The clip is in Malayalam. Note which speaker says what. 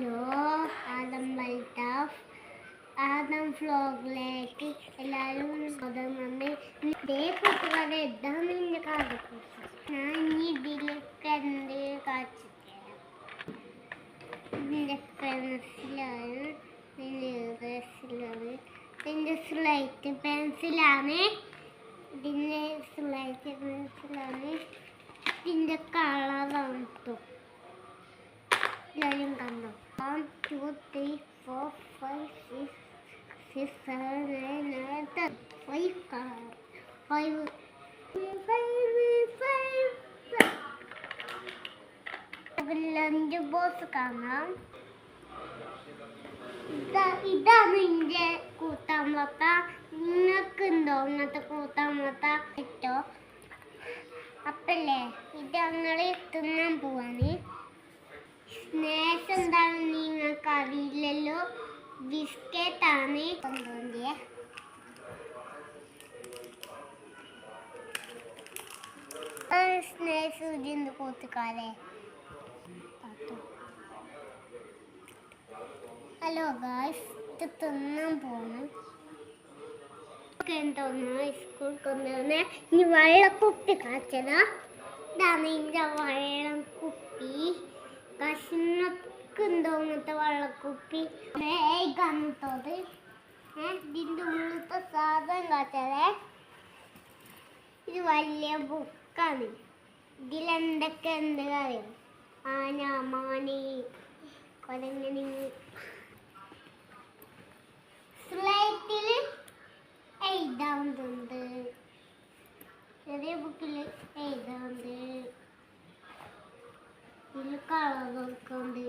Speaker 1: ഹലോ, ആദം മൽത്താഫ് ആദം വ്ലോഗിലേക്ക് എല്ലാവരും സ്വാഗതം. ഇതേ കൂട്ടുകാരെ ഇതാണ് എൻ്റെ കാലക്കുറിച്ച്. ഞാൻ ഇനി ഇതിലൊക്കെ എന്ത് കാണിച്ചു തരാം. ഇതിൻ്റെ പെൻസിലാണ്, ഇതിൻ്റെ സ്ലൈറ്റ് പെൻസിലാണ്, ഇതിൻ്റെ കളറാണ് കേട്ടോ. എല്ലാവരും കണ്ടോ? 1 2 3 4 5 6 7 8 9 10 5 ബോസ് കാണാം. ഇതാണ് എൻ്റെ കൂട്ടാൻ വത്ത. നിങ്ങൾക്കുണ്ടോ ഇങ്ങനത്തെ കൂട്ടാൻ വത്ത? കിട്ടോ? അപ്പല്ലേ ഇത് ഞങ്ങൾ തിന്നാൻ പോവാണ്. സ്നാക്സ് എന്താണെന്ന് നിങ്ങൾക്ക് അറിയില്ലല്ലോ. ബിസ്ക്കറ്റാണ് കൊണ്ടുവന്നേ. സ്നാക്സ് ഇതിൻ്റെ കൂട്ടുകാരെ. ഹലോ ഗായ്സ്, ഇത് തിന്നാൻ പോകണം. എന്തോന്ന് സ്കൂൾ കൊണ്ടുവന്ന് ഇനി വെള്ളക്കുപ്പി കാച്ചതാ. ഇതാണ് ഇതിൻ്റെ വെള്ളക്കുപ്പി. കഷ്ണക്കുണ്ടോ ഇങ്ങനത്തെ വെള്ളക്കുപ്പി കന്നത്തത്. ഇതിൻ്റെ ഉള്ളത്തെ സാധനം കാച്ചതേ. ഇത് വലിയ ബുക്കാണ്. ഇതിലെന്തൊക്കെ ഉണ്ട് കാര്യം? ആന, മാന്, കൊരങ്ങനെ. സ്ലൈറ്റിൽ എഴുതാവുന്നുണ്ട്. ചെറിയ ബുക്കിൽ എഴുതാവുന്നുണ്ട്. ഇതിൽ കളർ കൊടുക്കുന്നുണ്ട്.